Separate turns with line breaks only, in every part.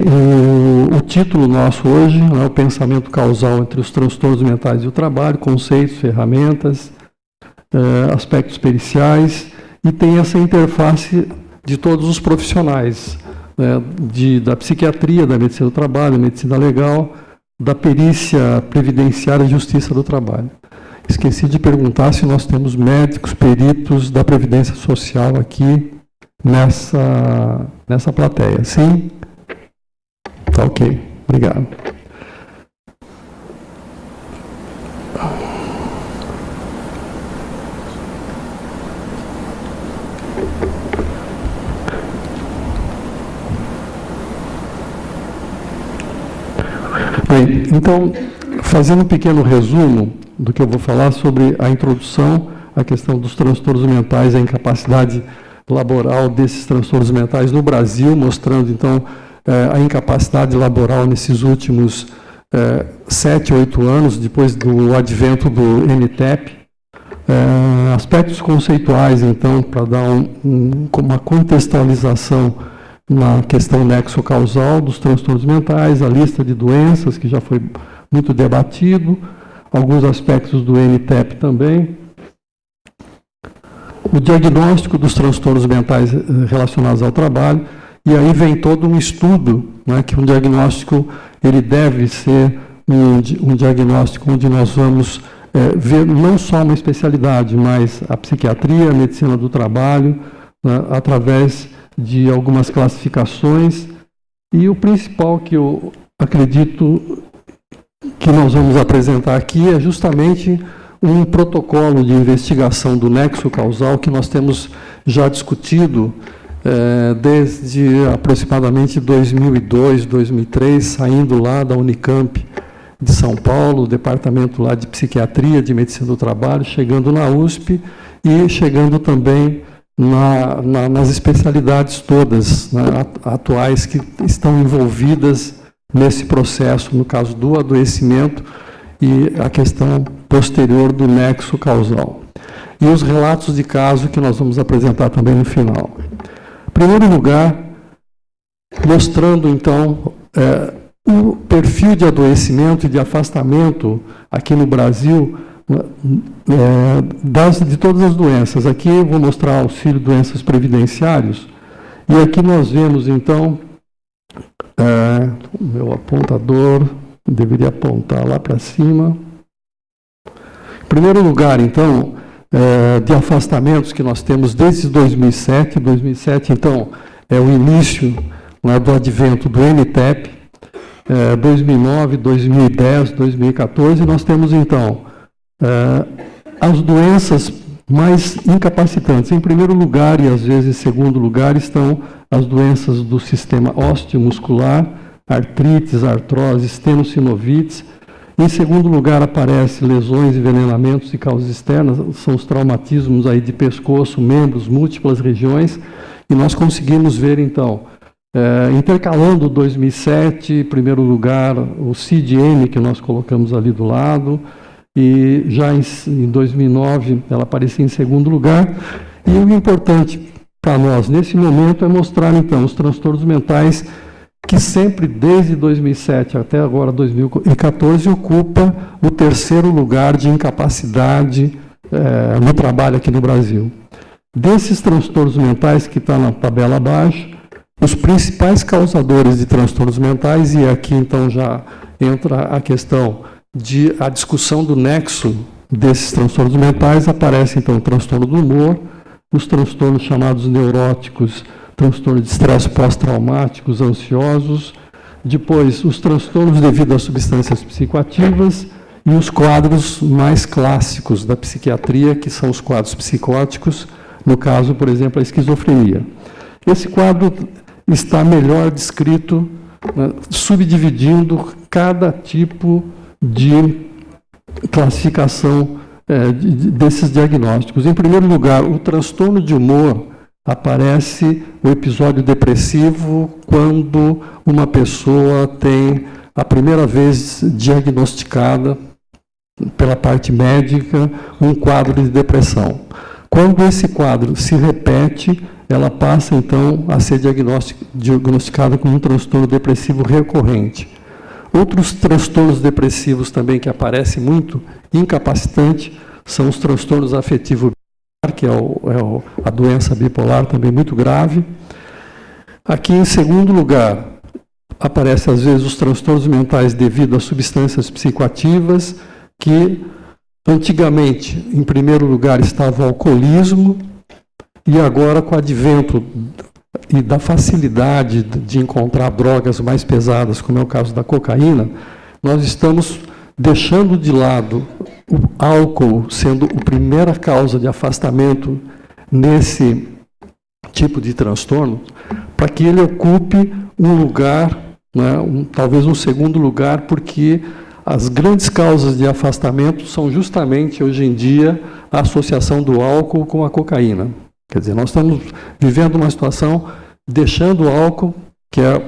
O título nosso hoje é o pensamento causal entre os transtornos mentais e o trabalho, conceitos, ferramentas, aspectos periciais, e tem essa interface de todos os profissionais, da psiquiatria, da medicina do trabalho, medicina legal, da perícia previdenciária e justiça do trabalho. Esqueci de perguntar se nós temos médicos, peritos da Previdência Social aqui nessa plateia. Sim? Tá ok. Obrigado. Bem, então, fazendo um pequeno resumo do que eu vou falar sobre a introdução à questão dos transtornos mentais, a incapacidade laboral desses transtornos mentais no Brasil, mostrando, então, a incapacidade laboral nesses últimos 7, 8 anos, depois do advento do NTEP. Aspectos conceituais, então, para dar uma contextualização na questão nexo-causal dos transtornos mentais, a lista de doenças, que já foi muito debatido, alguns aspectos do NTEP também, o diagnóstico dos transtornos mentais relacionados ao trabalho, e aí vem todo um estudo, né, que um diagnóstico ele deve ser um diagnóstico onde nós vamos ver não só uma especialidade, mas a psiquiatria, a medicina do trabalho, né, através de algumas classificações, e o principal que eu acredito que nós vamos apresentar aqui é justamente um protocolo de investigação do nexo causal que nós temos já discutido desde aproximadamente 2002, 2003, saindo lá da Unicamp de São Paulo, departamento lá de psiquiatria, de medicina do trabalho, chegando na USP e chegando também nas especialidades todas, né, atuais que estão envolvidas nesse processo, no caso do adoecimento e a questão posterior do nexo causal. E os relatos de caso que nós vamos apresentar também no final. Em primeiro lugar, mostrando, então, o perfil de adoecimento e de afastamento aqui no Brasil de todas as doenças. Aqui eu vou mostrar auxílio doenças previdenciários, e aqui nós vemos, então, o meu apontador deveria apontar lá para cima. Em primeiro lugar, então, de afastamentos que nós temos desde 2007. 2007, então, é o início, né, do advento do NTEP. 2009, 2010, 2014, nós temos, então, as doenças mais incapacitantes. Em primeiro lugar, e às vezes em segundo lugar, estão as doenças do sistema osteomuscular, artrites, artrose, estenossinovites. Em segundo lugar, aparecem lesões, envenenamentos e causas externas, são os traumatismos aí de pescoço, membros, múltiplas regiões, e nós conseguimos ver, então, intercalando 2007, em primeiro lugar, o CID-M, que nós colocamos ali do lado, e já em 2009 ela aparecia em segundo lugar. E o importante para nós, nesse momento, é mostrar, então, os transtornos mentais que sempre, desde 2007 até agora, 2014, ocupa o terceiro lugar de incapacidade no trabalho aqui no Brasil. Desses transtornos mentais, que está na tabela abaixo, os principais causadores de transtornos mentais, e aqui, então, já entra a questão a discussão do nexo desses transtornos mentais, aparece, então, o transtorno do humor, os transtornos chamados neuróticos, transtornos de estresse pós-traumáticos, ansiosos, depois os transtornos devido a substâncias psicoativas e os quadros mais clássicos da psiquiatria, que são os quadros psicóticos, no caso, por exemplo, a esquizofrenia. Esse quadro está melhor descrito, né, subdividindo cada tipo de classificação desses diagnósticos. Em primeiro lugar, o transtorno de humor aparece o episódio depressivo quando uma pessoa tem a primeira vez diagnosticada pela parte médica um quadro de depressão. Quando esse quadro se repete, ela passa, então, a ser diagnosticada como um transtorno depressivo recorrente. Outros transtornos depressivos também que aparecem muito incapacitante são os transtornos afetivos bipolar, que é a doença bipolar também muito grave. Aqui, em segundo lugar, aparecem às vezes os transtornos mentais devido a substâncias psicoativas, que antigamente, em primeiro lugar, estava o alcoolismo, e agora, com o advento e da facilidade de encontrar drogas mais pesadas, como é o caso da cocaína, nós estamos deixando de lado o álcool sendo a primeira causa de afastamento nesse tipo de transtorno, para que ele ocupe um lugar, né, talvez um segundo lugar, porque as grandes causas de afastamento são justamente, hoje em dia, a associação do álcool com a cocaína. Quer dizer, nós estamos vivendo uma situação, deixando o álcool, que é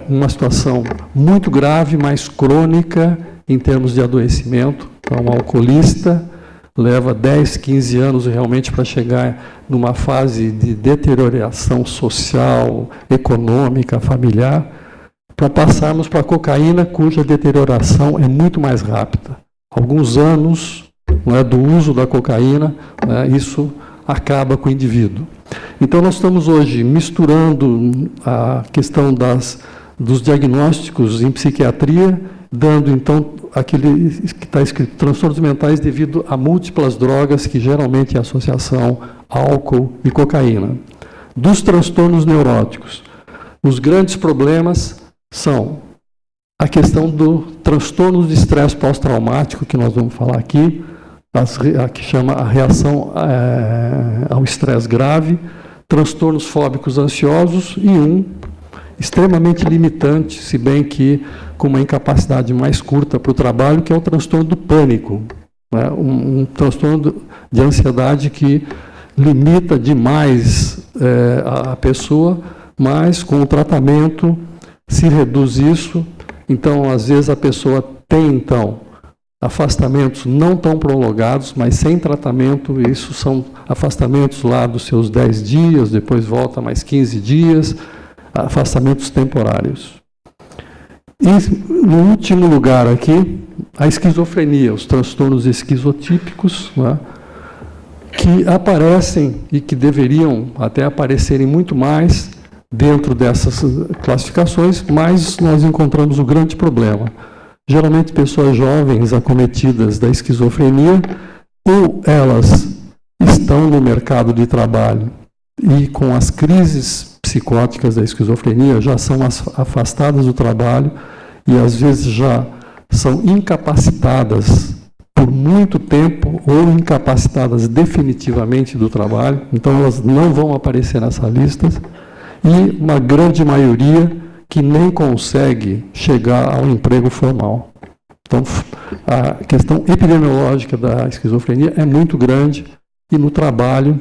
uma situação muito grave, mais crônica em termos de adoecimento. Então, um alcoolista leva 10, 15 anos realmente para chegar numa fase de deterioração social, econômica, familiar, para passarmos para a cocaína, cuja deterioração é muito mais rápida. Alguns anos, não é, do uso da cocaína, né, isso acaba com o indivíduo. Então, nós estamos hoje misturando a questão dos diagnósticos em psiquiatria, dando, então, aquele que está escrito, transtornos mentais devido a múltiplas drogas, que geralmente é associação álcool e cocaína. Dos transtornos neuróticos, os grandes problemas são a questão do transtorno de estresse pós-traumático, que nós vamos falar aqui, a que chama a reação ao estresse grave, transtornos fóbicos ansiosos e um extremamente limitante, se bem que com uma incapacidade mais curta para o trabalho, que é o transtorno do pânico, né? Um transtorno de ansiedade que limita demais a pessoa, mas com o tratamento se reduz isso. Então, às vezes, a pessoa tem, então, afastamentos não tão prolongados, mas sem tratamento. Isso são afastamentos lá dos seus 10 dias, depois volta mais 15 dias, afastamentos temporários. E, no último lugar aqui, a esquizofrenia, os transtornos esquizotípicos, né, que aparecem e que deveriam até aparecerem muito mais dentro dessas classificações, mas nós encontramos o grande problema. Geralmente, pessoas jovens acometidas da esquizofrenia, ou elas estão no mercado de trabalho e com as crises psicóticas da esquizofrenia já são afastadas do trabalho e às vezes já são incapacitadas por muito tempo ou incapacitadas definitivamente do trabalho, então elas não vão aparecer nessa lista, e uma grande maioria que nem consegue chegar ao emprego formal. Então, a questão epidemiológica da esquizofrenia é muito grande e no trabalho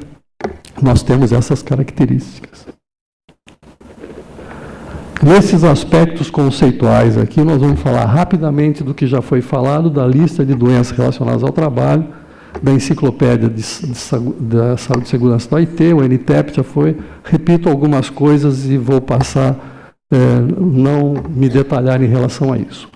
nós temos essas características. Nesses aspectos conceituais aqui, nós vamos falar rapidamente do que já foi falado, da lista de doenças relacionadas ao trabalho, da enciclopédia da saúde e segurança da OIT, o NTEP já foi. Repito algumas coisas e vou passar, não me detalhar em relação a isso.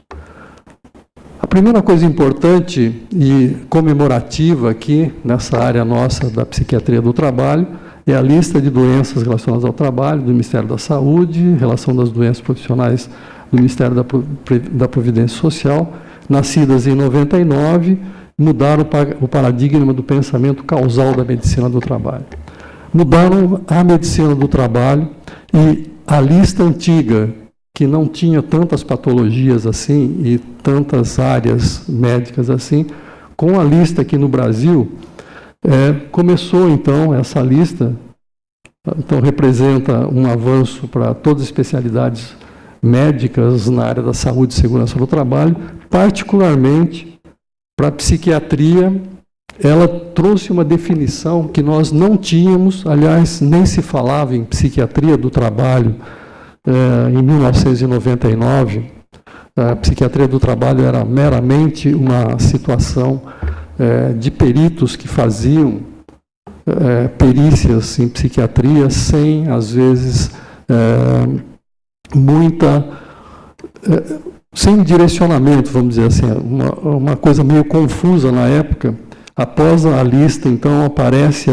A primeira coisa importante e comemorativa aqui, nessa área nossa da psiquiatria do trabalho, é a lista de doenças relacionadas ao trabalho do Ministério da Saúde, relação das doenças profissionais do Ministério da Previdência Social, nascidas em 99, mudaram o paradigma do pensamento causal da medicina do trabalho. Mudaram a medicina do trabalho e a lista antiga, que não tinha tantas patologias assim e tantas áreas médicas assim, com a lista aqui no Brasil, começou então essa lista, então representa um avanço para todas as especialidades médicas na área da saúde e segurança do trabalho, particularmente para a psiquiatria. Ela trouxe uma definição que nós não tínhamos, aliás, nem se falava em psiquiatria do trabalho em 1999. A psiquiatria do trabalho era meramente uma situação de peritos que faziam perícias em psiquiatria sem, às vezes, sem direcionamento, vamos dizer assim, uma coisa meio confusa na época. Após a lista, então, aparece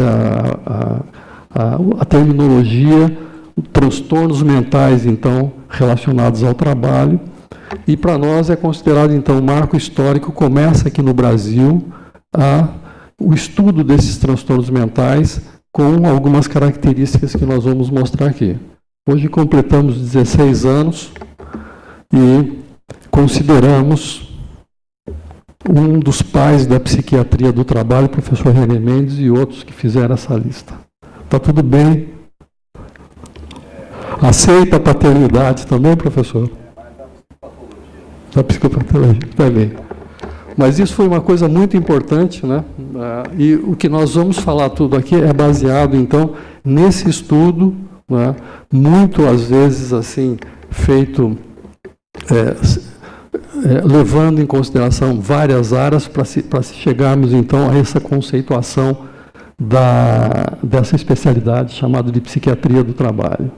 a terminologia, transtornos mentais, então, relacionados ao trabalho, e para nós é considerado, então, um marco histórico. Começa aqui no Brasil o estudo desses transtornos mentais com algumas características que nós vamos mostrar aqui. Hoje completamos 16 anos e consideramos um dos pais da psiquiatria do trabalho, o professor René Mendes, e outros que fizeram essa lista. Está tudo bem? Aceita a paternidade também, professor? Da psicopatologia, está bem. Mas isso foi uma coisa muito importante, né? E o que nós vamos falar tudo aqui é baseado, então, nesse estudo, né? Muito, às vezes, assim, feito, levando em consideração várias áreas para se chegarmos, então, a essa conceituação dessa especialidade chamada de psiquiatria do trabalho.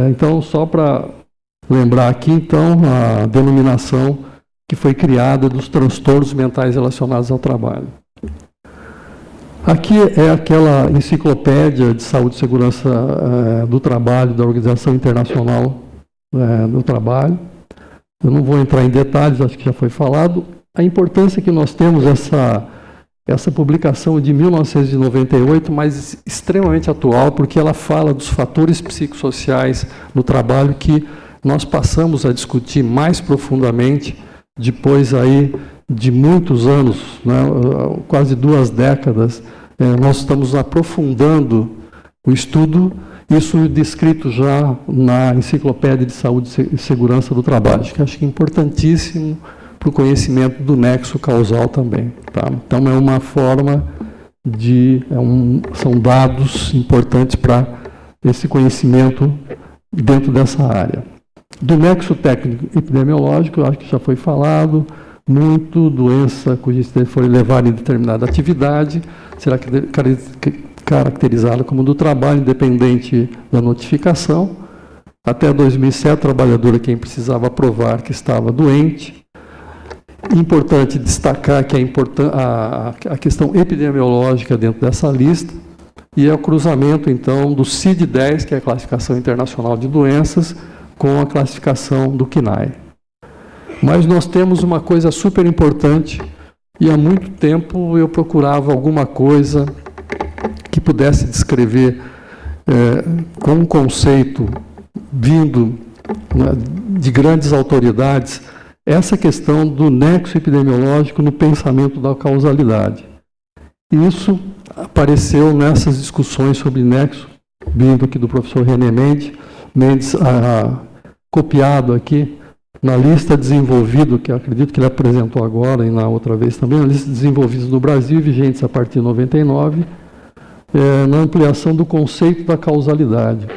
Então, só para lembrar aqui, então, a denominação que foi criada dos transtornos mentais relacionados ao trabalho. Aqui é aquela enciclopédia de saúde e segurança do trabalho da Organização Internacional do Trabalho. Eu não vou entrar em detalhes, acho que já foi falado. A importância que nós temos essa publicação de 1998, mas extremamente atual, porque ela fala dos fatores psicossociais no trabalho que nós passamos a discutir mais profundamente depois aí de muitos anos, né, quase 2 décadas. Nós estamos aprofundando o estudo, isso descrito já na Enciclopédia de Saúde e Segurança do Trabalho, que acho que é importantíssimo para o conhecimento do nexo causal também. Tá? Então, é uma forma são dados importantes para esse conhecimento dentro dessa área. Do nexo técnico epidemiológico, acho que já foi falado, muito doença cuja incidência foi elevada em determinada atividade, será caracterizada como do trabalho, independente da notificação. Até 2007, trabalhadora quem precisava provar que estava doente. Importante destacar que a questão epidemiológica dentro dessa lista e é o cruzamento, então, do CID-10, que é a Classificação Internacional de Doenças, com a classificação do CNAE. Mas nós temos uma coisa super importante, e há muito tempo eu procurava alguma coisa que pudesse descrever com um conceito vindo, né, de grandes autoridades, essa questão do nexo epidemiológico no pensamento da causalidade. Isso apareceu nessas discussões sobre nexo, vindo aqui do professor René Mendes, copiado aqui na lista desenvolvida, que eu acredito que ele apresentou agora e na outra vez também, na lista desenvolvida no Brasil, vigentes a partir de 99, na ampliação do conceito da causalidade.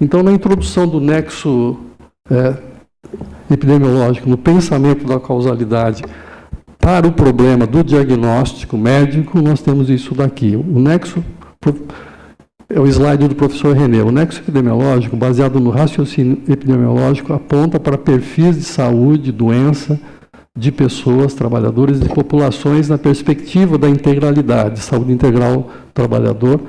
Então, na introdução do nexo epidemiológico, no pensamento da causalidade para o problema do diagnóstico médico, nós temos isso daqui. O nexo é o slide do professor René. O nexo epidemiológico, baseado no raciocínio epidemiológico, aponta para perfis de saúde, doença de pessoas, trabalhadores e populações na perspectiva da integralidade, saúde integral do trabalhador,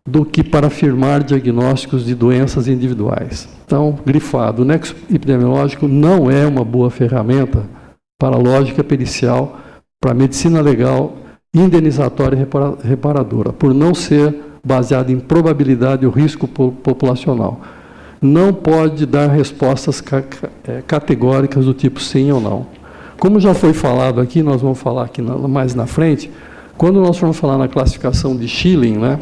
do que para afirmar diagnósticos de doenças individuais. Então, grifado, o nexo epidemiológico não é uma boa ferramenta para a lógica pericial, para a medicina legal, indenizatória e reparadora, por não ser baseado em probabilidade ou risco populacional. Não pode dar respostas categóricas do tipo sim ou não. Como já foi falado aqui, nós vamos falar aqui mais na frente, quando nós formos falar na classificação de Schilling, né,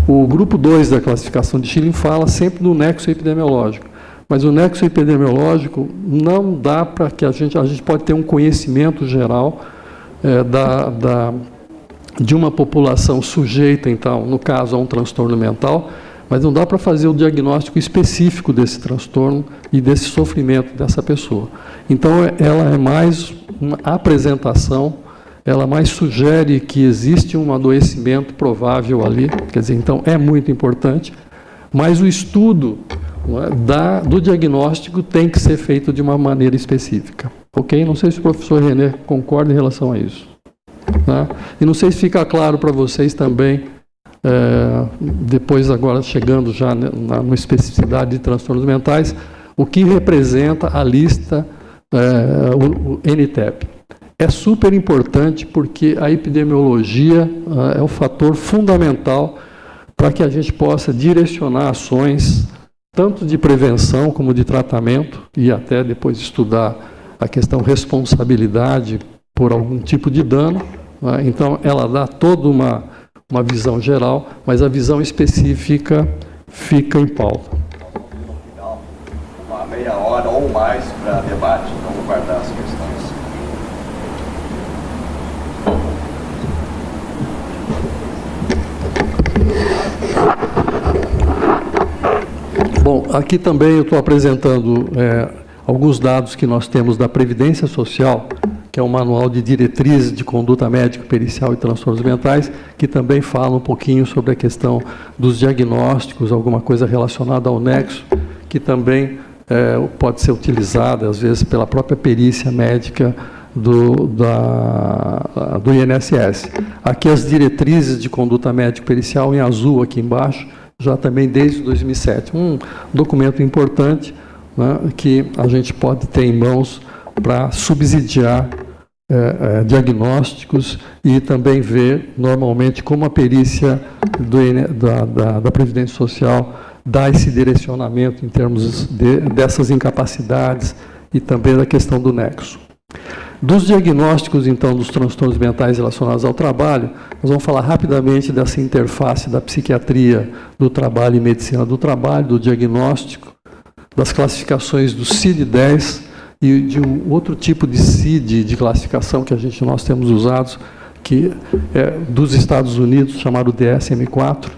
o grupo 2 da classificação de Schilling fala sempre do nexo epidemiológico. Mas o nexo epidemiológico não dá para que a gente pode ter um conhecimento geral de uma população sujeita, então, no caso, a um transtorno mental, mas não dá para fazer o diagnóstico específico desse transtorno e desse sofrimento dessa pessoa. Então, ela é mais uma apresentação ela mais sugere que existe um adoecimento provável ali, quer dizer, então é muito importante, mas o estudo do diagnóstico tem que ser feito de uma maneira específica. Ok? Não sei se o professor René concorda em relação a isso. Tá? E não sei se fica claro para vocês também, depois agora chegando já na especificidade de transtornos mentais, o que representa a lista, o NTEP. É super importante porque a epidemiologia é o fator fundamental para que a gente possa direcionar ações, tanto de prevenção como de tratamento, e até depois estudar a questão responsabilidade por algum tipo de dano. Então, ela dá toda uma visão geral, mas a visão específica fica em pauta.
Uma meia hora ou mais para debate, vamos guardar as questões.
Bom, aqui também eu estou apresentando alguns dados que nós temos da Previdência Social, que é um manual de diretrizes de conduta médica, pericial e transtornos mentais, que também fala um pouquinho sobre a questão dos diagnósticos, alguma coisa relacionada ao nexo, que também pode ser utilizada, às vezes, pela própria perícia médica do INSS. Aqui as diretrizes de conduta médica pericial em azul, aqui embaixo, já também desde 2007. Um documento importante, né, que a gente pode ter em mãos para subsidiar diagnósticos e também ver, normalmente, como a perícia da Previdência Social dá esse direcionamento em termos dessas incapacidades e também da questão do nexo. Dos diagnósticos, então, dos transtornos mentais relacionados ao trabalho, nós vamos falar rapidamente dessa interface da psiquiatria do trabalho e medicina do trabalho, do diagnóstico, das classificações do CID-10 e de um outro tipo de CID de classificação que nós temos usado, que é dos Estados Unidos, chamado DSM-4,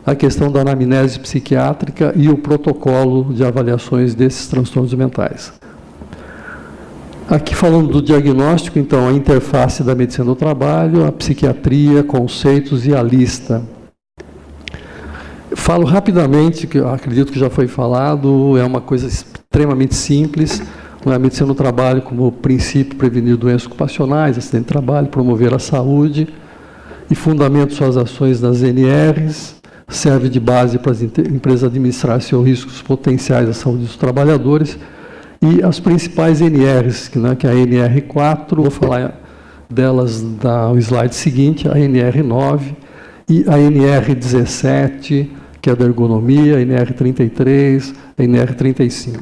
a questão da anamnese psiquiátrica e o protocolo de avaliações desses transtornos mentais. Aqui falando do diagnóstico, então, a interface da medicina do trabalho, a psiquiatria, conceitos e a lista. Falo rapidamente, que eu acredito que já foi falado, é uma coisa extremamente simples, a medicina do trabalho como princípio prevenir doenças ocupacionais, acidente de trabalho, promover a saúde e fundamenta suas ações nas NRs, serve de base para as empresas administrar seus riscos potenciais à saúde dos trabalhadores. E as principais NRs, que é a NR4, vou falar delas no slide seguinte, a NR9 e a NR17, que é da ergonomia, a NR33, a NR35.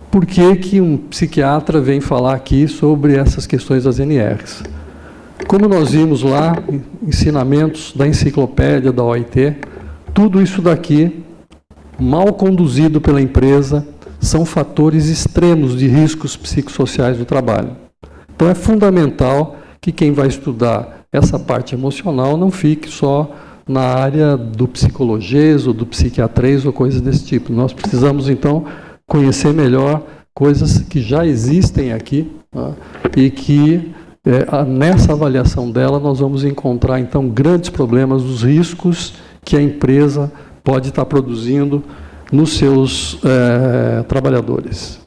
Por que um psiquiatra vem falar aqui sobre essas questões das NRs? Como nós vimos lá, ensinamentos da enciclopédia da OIT, tudo isso daqui, mal conduzido pela empresa, são fatores extremos de riscos psicossociais do trabalho. Então, é fundamental que quem vai estudar essa parte emocional não fique só na área do psicologês ou do psiquiatrês ou coisas desse tipo. Nós precisamos, então, conhecer melhor coisas que já existem aqui, tá? E que, nessa avaliação dela, nós vamos encontrar, então, grandes problemas, os riscos que a empresa pode estar produzindo nos seus trabalhadores.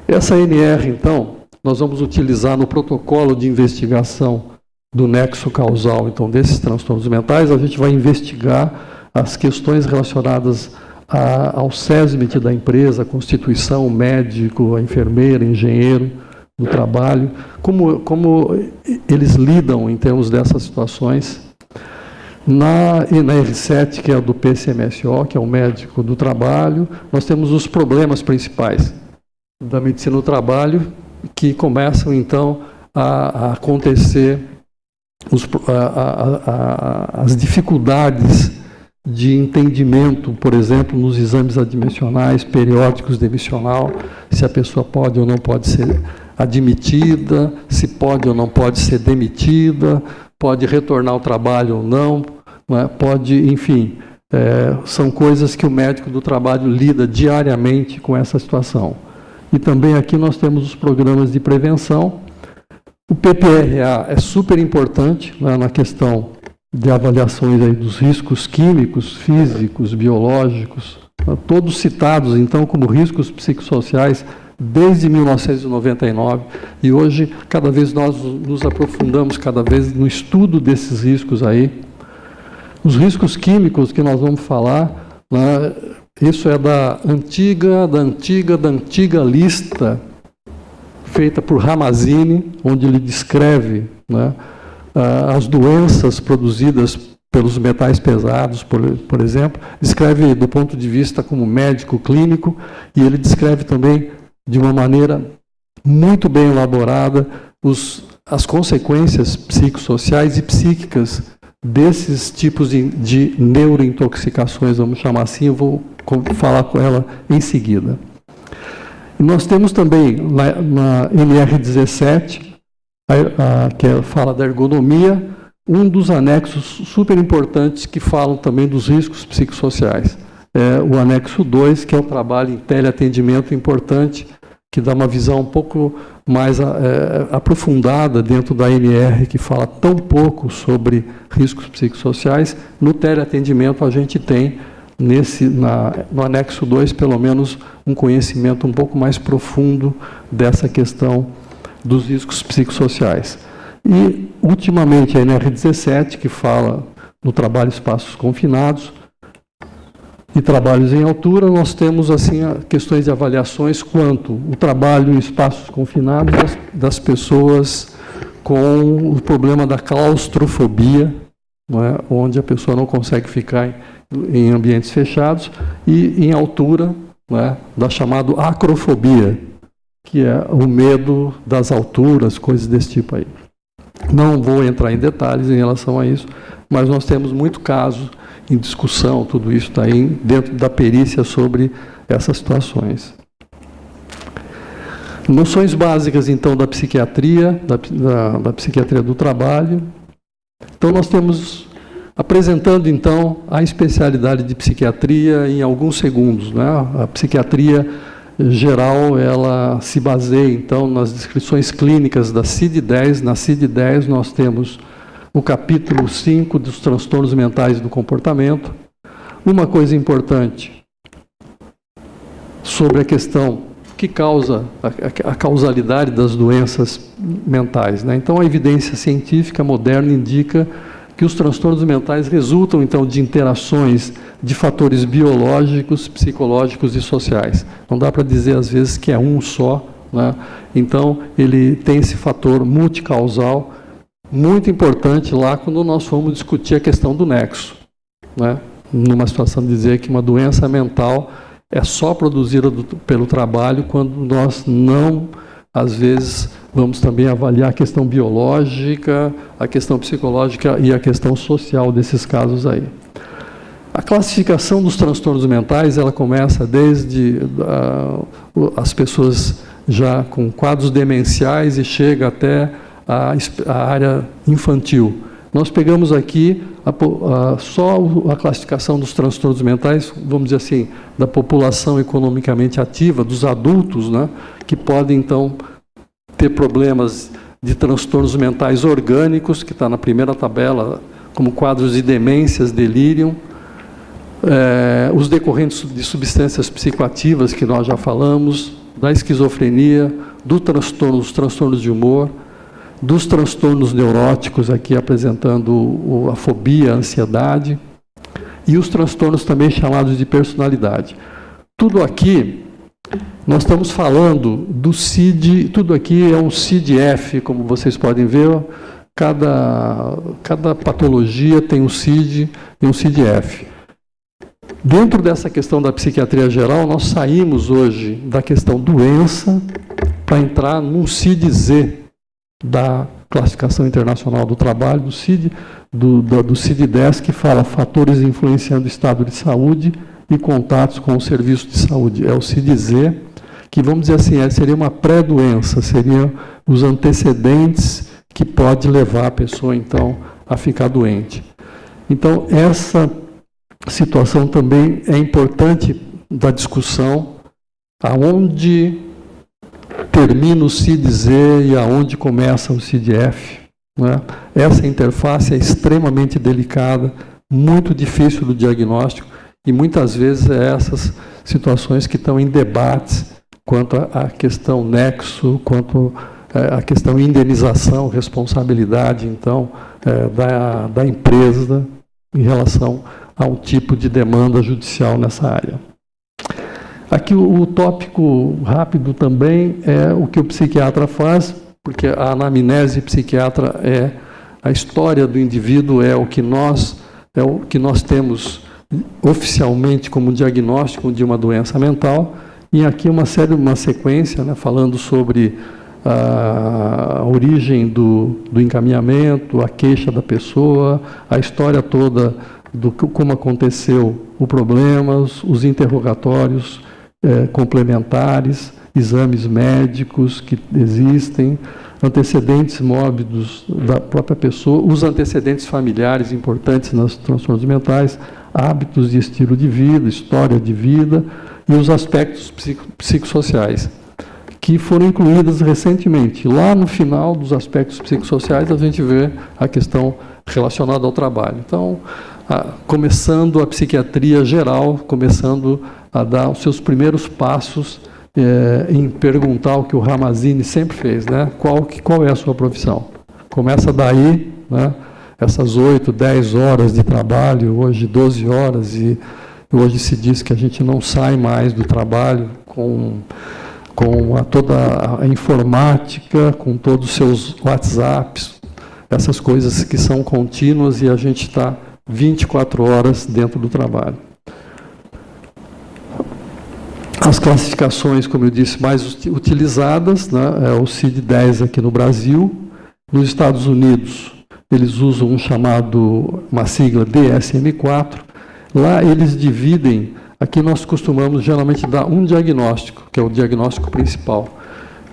Essa NR, então, nós vamos utilizar no protocolo de investigação do nexo causal, então, desses transtornos mentais. A gente vai investigar as questões relacionadas ao SESMIT da empresa, a constituição, o médico, a enfermeira, engenheiro do trabalho, como eles lidam em termos dessas situações. Na R7, que é do PCMSO, que é o médico do trabalho, nós temos os problemas principais da medicina do trabalho, que começam, então, a acontecer as dificuldades de entendimento, por exemplo, nos exames admissionais, periódicos demissional, se a pessoa pode ou não pode ser admitida, se pode ou não pode ser demitida, pode retornar ao trabalho ou não, pode, enfim, são coisas que o médico do trabalho lida diariamente com essa situação. E também aqui nós temos os programas de prevenção, O PPRA é super importante, né, na questão de avaliações aí dos riscos químicos, físicos, biológicos, todos citados, então, como riscos psicossociais desde 1999, e hoje, cada vez nós nos aprofundamos cada vez no estudo desses riscos aí. Os riscos químicos que nós vamos falar, né, isso é da antiga lista feita por Ramazzini, onde ele descreve, né, as doenças produzidas pelos metais pesados, por exemplo, descreve do ponto de vista como médico clínico, e ele descreve também de uma maneira muito bem elaborada as consequências psicossociais e psíquicas desses tipos de neurointoxicações, vamos chamar assim. Eu vou falar com ela em seguida. Nós temos também na NR17, que fala da ergonomia, um dos anexos super importantes que falam também dos riscos psicossociais. É o anexo 2, que é o trabalho em teleatendimento importante, que dá uma visão um pouco mais aprofundada dentro da ANR, que fala tão pouco sobre riscos psicossociais. No teleatendimento a gente tem, no anexo 2, pelo menos, um conhecimento um pouco mais profundo dessa questão dos riscos psicossociais. E, ultimamente, a NR17, que fala no trabalho em espaços confinados, e trabalhos em altura, nós temos assim questões de avaliações quanto o trabalho em espaços confinados das pessoas com o problema da claustrofobia, não é? Onde a pessoa não consegue ficar em ambientes fechados, e em altura, não é? Da chamada acrofobia, que é o medo das alturas, coisas desse tipo aí. Não vou entrar em detalhes em relação a isso, mas nós temos muito caso em discussão, tudo isso está aí dentro da perícia sobre essas situações. Noções básicas, então, da psiquiatria, da psiquiatria do trabalho. Então, nós temos, apresentando, então, a especialidade de psiquiatria em alguns segundos, né? A psiquiatria geral, ela se baseia, então, nas descrições clínicas da CID-10. Na CID-10, nós temos o capítulo 5 dos transtornos mentais do comportamento. Uma coisa importante sobre a questão que causa a causalidade das doenças mentais, né? Então, a evidência científica moderna indica que os transtornos mentais resultam, então, de interações de fatores biológicos, psicológicos e sociais. Não dá para dizer, às vezes, que é um só, né? Então, ele tem esse fator multicausal, muito importante lá quando nós fomos discutir a questão do nexo, né? Numa situação de dizer que uma doença mental é só produzida pelo trabalho, quando nós não, às vezes, vamos também avaliar a questão biológica, a questão psicológica e a questão social desses casos aí. A classificação dos transtornos mentais, ela começa desde as pessoas já com quadros demenciais e chega até a área infantil. Nós pegamos aqui só a classificação dos transtornos mentais, vamos dizer assim, da população economicamente ativa, dos adultos, né, que podem, então, ter problemas de transtornos mentais orgânicos, que está na primeira tabela, como quadros de demências, delírio, os decorrentes de substâncias psicoativas, que nós já falamos, da esquizofrenia, dos transtornos de humor, dos transtornos neuróticos, aqui apresentando a fobia, a ansiedade, e os transtornos também chamados de personalidade. Tudo aqui, nós estamos falando do CID, tudo aqui é um CID-F, como vocês podem ver, cada patologia tem um CID e um CID-F. Dentro dessa questão da psiquiatria geral, nós saímos hoje da questão doença para entrar num CID-Z, da Classificação Internacional do Trabalho, do CID-10, que fala fatores influenciando o estado de saúde e contatos com o serviço de saúde. É o CID-Z, que, vamos dizer assim, seria uma pré-doença, seriam os antecedentes que pode levar a pessoa, então, a ficar doente. Então, essa situação também é importante da discussão, aonde termina o CID-Z e aonde começa o CID-F. Né? Essa interface é extremamente delicada, muito difícil do diagnóstico, e muitas vezes é essas situações que estão em debates quanto à questão nexo, quanto à questão indenização, responsabilidade, então, da empresa em relação a um tipo de demanda judicial nessa área. Aqui o tópico rápido também é o que o psiquiatra faz, porque a anamnese psiquiatra é a história do indivíduo, é o que nós temos oficialmente como diagnóstico de uma doença mental, e aqui uma sequência, né, falando sobre a origem do encaminhamento, a queixa da pessoa, a história toda do como aconteceu o problema, os interrogatórios complementares, exames médicos que existem, antecedentes mórbidos da própria pessoa, os antecedentes familiares importantes nos transtornos mentais, hábitos de estilo de vida, história de vida e os aspectos psicossociais, que foram incluídas recentemente. Lá no final dos aspectos psicossociais, a gente vê a questão relacionada ao trabalho. Então, começando a psiquiatria geral, começando a dar os seus primeiros passos em perguntar o que o Ramazzini sempre fez, né? Qual é a sua profissão? Começa daí, né? Essas 8, 10 horas de trabalho, hoje 12 horas, e hoje se diz que a gente não sai mais do trabalho com toda a informática, com todos os seus WhatsApps, essas coisas que são contínuas, e a gente está 24 horas dentro do trabalho. As classificações, como eu disse, mais utilizadas, né, é o CID-10 aqui no Brasil. Nos Estados Unidos, eles usam uma sigla DSM-4. Lá eles dividem, aqui nós costumamos geralmente dar um diagnóstico, que é o diagnóstico principal.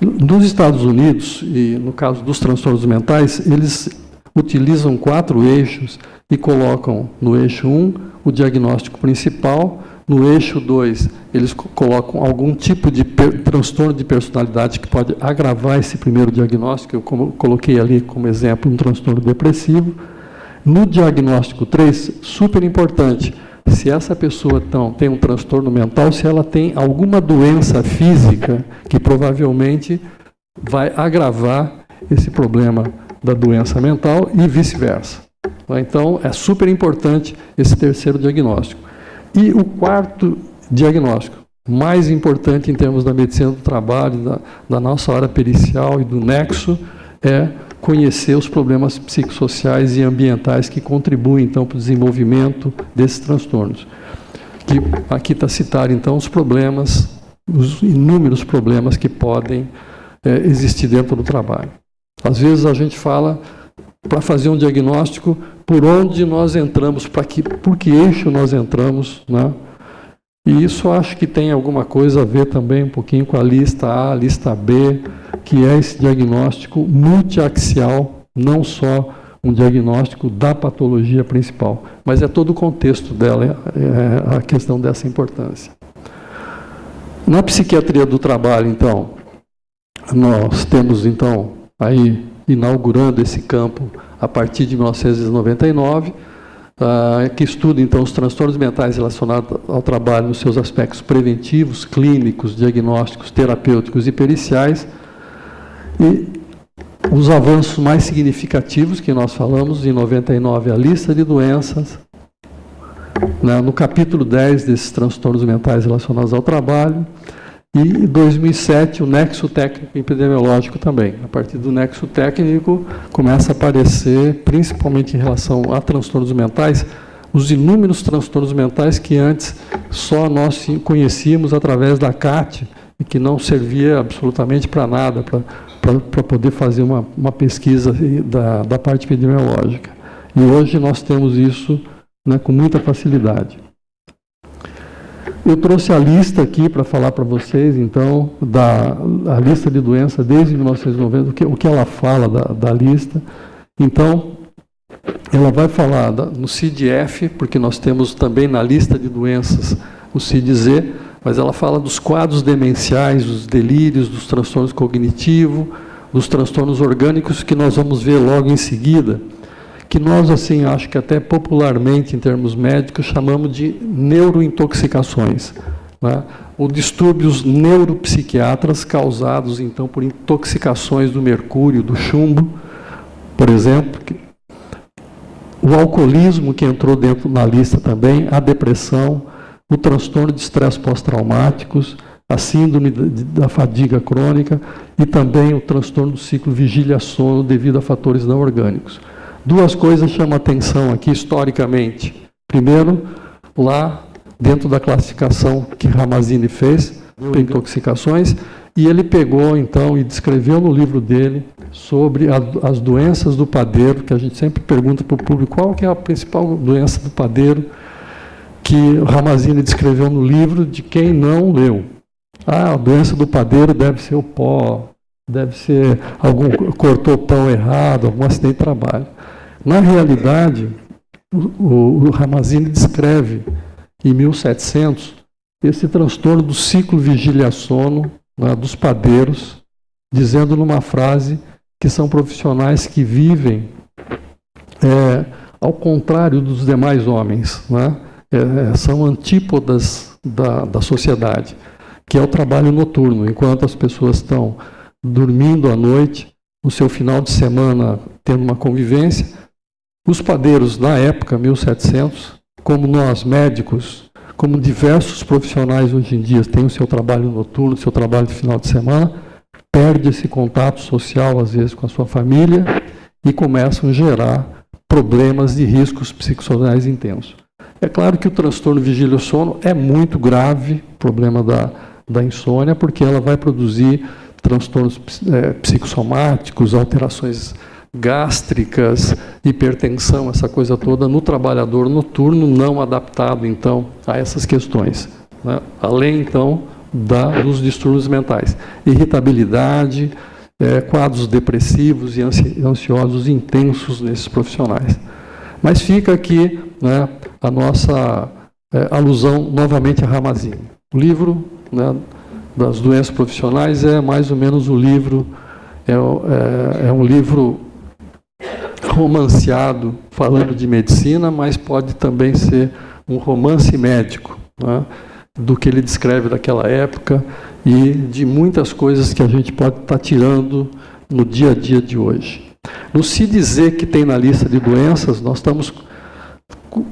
Nos Estados Unidos, e no caso dos transtornos mentais, eles utilizam 4 eixos e colocam no eixo 1 o diagnóstico principal, no eixo 2 eles colocam algum tipo de transtorno de personalidade que pode agravar esse primeiro diagnóstico, eu coloquei ali como exemplo um transtorno depressivo. No diagnóstico 3, super importante, se essa pessoa então tem um transtorno mental, se ela tem alguma doença física que provavelmente vai agravar esse problema da doença mental e vice-versa. Então, é super importante esse terceiro diagnóstico. E o quarto diagnóstico, mais importante em termos da medicina do trabalho, da nossa área pericial e do nexo, é conhecer os problemas psicossociais e ambientais que contribuem, então, para o desenvolvimento desses transtornos. Que aqui está citado, então, os problemas, os inúmeros problemas que podem existir dentro do trabalho. Às vezes a gente fala, para fazer um diagnóstico, por onde nós entramos, por que eixo nós entramos, né? E isso acho que tem alguma coisa a ver também um pouquinho com a lista A, a lista B, que é esse diagnóstico multiaxial, não só um diagnóstico da patologia principal, mas é todo o contexto dela, a questão dessa importância. Na psiquiatria do trabalho, então, nós temos, então, aí inaugurando esse campo a partir de 1999, que estuda, então, os transtornos mentais relacionados ao trabalho nos seus aspectos preventivos, clínicos, diagnósticos, terapêuticos e periciais. E os avanços mais significativos que nós falamos, em 99, a lista de doenças, né, no capítulo 10 desses transtornos mentais relacionados ao trabalho, e em 2007 o nexo técnico epidemiológico também. A partir do nexo técnico começa a aparecer, principalmente em relação a transtornos mentais, os inúmeros transtornos mentais que antes só nós conhecíamos através da CAT e que não servia absolutamente para nada, para poder fazer uma pesquisa da parte epidemiológica. E hoje nós temos isso, né, com muita facilidade. Eu trouxe a lista aqui para falar para vocês, então, a lista de doenças desde 1990, o que ela fala da lista. Então, ela vai falar no CID-F, porque nós temos também na lista de doenças o CID-Z, mas ela fala dos quadros demenciais, dos delírios, dos transtornos cognitivos, dos transtornos orgânicos, que nós vamos ver logo em seguida, que nós, assim, acho que até popularmente, em termos médicos, chamamos de neurointoxicações, né? Ou distúrbios neuropsiquiatras causados, então, por intoxicações do mercúrio, do chumbo, por exemplo, o alcoolismo, que entrou dentro na lista também, a depressão, o transtorno de estresse pós-traumáticos, a síndrome da fadiga crônica e também o transtorno do ciclo vigília-sono devido a fatores não orgânicos. Duas coisas chamam a atenção aqui historicamente. Primeiro, lá dentro da classificação que Ramazzini fez, de intoxicações, e ele pegou, então, e descreveu no livro dele sobre as doenças do padeiro, que a gente sempre pergunta para o público qual que é a principal doença do padeiro, que Ramazzini descreveu no livro de quem não leu. A doença do padeiro deve ser o pó, deve ser cortou o pão errado, algum acidente de trabalho. Na realidade, o Ramazzini descreve, em 1700, esse transtorno do ciclo vigília-sono, né, dos padeiros, dizendo numa frase que são profissionais que vivem ao contrário dos demais homens, né? São antípodas da sociedade, que é o trabalho noturno. Enquanto as pessoas estão dormindo à noite, no seu final de semana tendo uma convivência, os padeiros na época, 1700, como nós médicos, como diversos profissionais hoje em dia têm o seu trabalho noturno, o seu trabalho de final de semana, perde esse contato social, às vezes, com a sua família e começam a gerar problemas de riscos psicossociais intensos. É claro que o transtorno vigília-sono é muito grave, problema da insônia, porque ela vai produzir transtornos psicossomáticos, alterações gástricas, hipertensão, essa coisa toda no trabalhador noturno não adaptado, então, a essas questões, né? Além, então, dos distúrbios mentais. Irritabilidade, quadros depressivos e ansiosos intensos nesses profissionais. Mas fica aqui, né, a nossa alusão novamente a Ramazzini. O livro, né, das doenças profissionais é mais ou menos o livro, é um livro romanceado, falando de medicina, mas pode também ser um romance médico, né, do que ele descreve daquela época e de muitas coisas que a gente pode estar tirando no dia a dia de hoje. No se dizer que tem na lista de doenças, nós estamos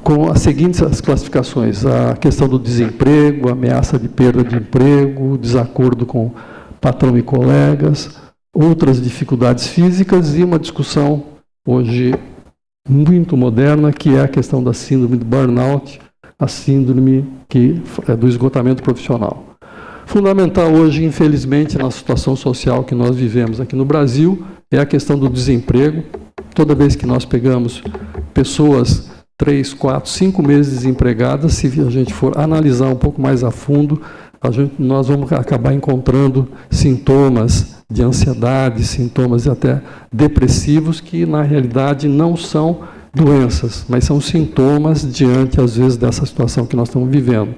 com as seguintes classificações: a questão do desemprego, a ameaça de perda de emprego, desacordo com patrão e colegas, outras dificuldades físicas e uma discussão hoje muito moderna, que é a questão da síndrome do burnout, a síndrome do esgotamento profissional. Fundamental hoje, infelizmente, na situação social que nós vivemos aqui no Brasil, é a questão do desemprego. Toda vez que nós pegamos pessoas 3, 4, 5 meses desempregadas, se a gente for analisar um pouco mais a fundo, nós vamos acabar encontrando sintomas de ansiedade, sintomas até depressivos, que na realidade não são doenças, mas são sintomas diante, às vezes, dessa situação que nós estamos vivendo.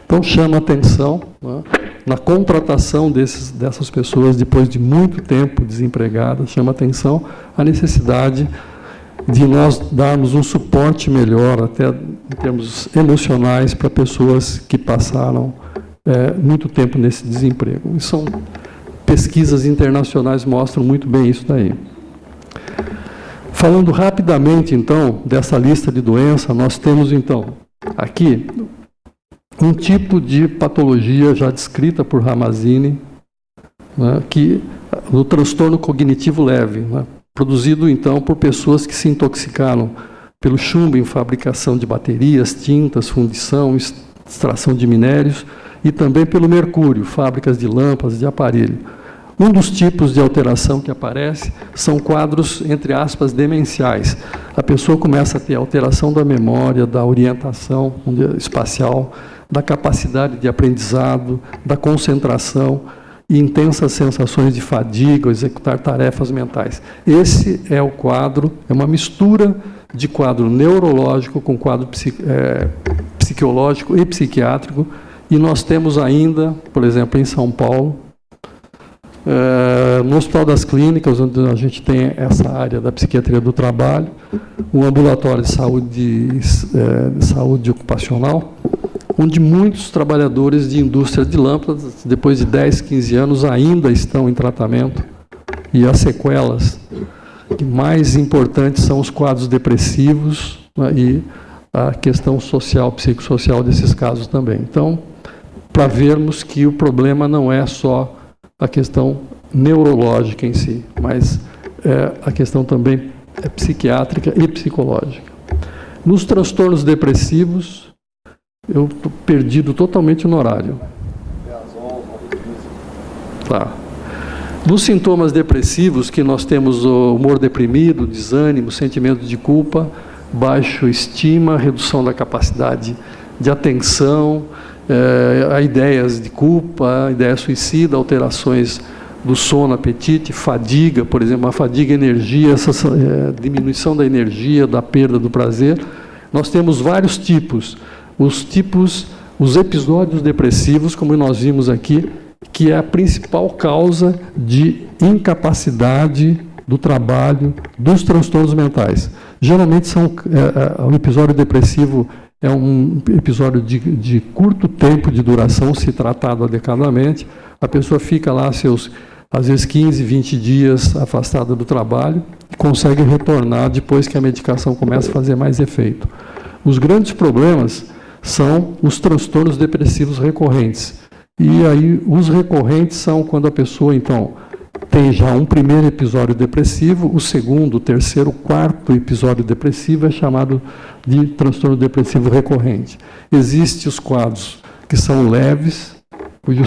Então, chama atenção, né, na contratação dessas pessoas, depois de muito tempo desempregadas, chama atenção a necessidade de nós darmos um suporte melhor, até em termos emocionais, para pessoas que passaram muito tempo nesse desemprego. E são pesquisas internacionais mostram muito bem isso daí. Falando rapidamente, então, dessa lista de doenças, nós temos, então, aqui um tipo de patologia já descrita por Ramazzini, né, que no transtorno cognitivo leve, né, produzido, então, por pessoas que se intoxicaram pelo chumbo em fabricação de baterias, tintas, fundição, extração de minérios, e também pelo mercúrio, fábricas de lâmpadas, de aparelho. Um dos tipos de alteração que aparece são quadros, entre aspas, demenciais. A pessoa começa a ter alteração da memória, da orientação espacial, da capacidade de aprendizado, da concentração e intensas sensações de fadiga, executar tarefas mentais. Esse é o quadro, é uma mistura de quadro neurológico com quadro psicológico e psiquiátrico, E nós temos ainda, por exemplo, em São Paulo, no Hospital das Clínicas, onde a gente tem essa área da psiquiatria do trabalho, um ambulatório de saúde ocupacional, onde muitos trabalhadores de indústria de lâmpadas, depois de 10, 15 anos, ainda estão em tratamento. E as sequelas mais importantes são os quadros depressivos, né, e a questão social, psicossocial desses casos também. Então, para vermos que o problema não é só a questão neurológica em si, mas a questão também é psiquiátrica e psicológica. Nos transtornos depressivos, eu estou perdido totalmente no horário. Tá. Nos sintomas depressivos, que nós temos o humor deprimido, desânimo, sentimento de culpa, baixa estima, redução da capacidade de atenção, ideias de culpa, ideia suicida, alterações do sono, apetite, fadiga, por exemplo, a fadiga, energia, essa diminuição da energia, da perda do prazer. Nós temos vários tipos. Os episódios depressivos, como nós vimos aqui, que é a principal causa de incapacidade do trabalho dos transtornos mentais. Geralmente o episódio depressivo é um episódio de curto tempo de duração, se tratado adequadamente. A pessoa fica lá às vezes 15, 20 dias afastada do trabalho e consegue retornar depois que a medicação começa a fazer mais efeito. Os grandes problemas são os transtornos depressivos recorrentes. E aí os recorrentes são quando a pessoa, então, tem já um primeiro episódio depressivo, o segundo, o terceiro, o quarto episódio depressivo é chamado de transtorno depressivo recorrente. Existem os quadros que são leves, cujo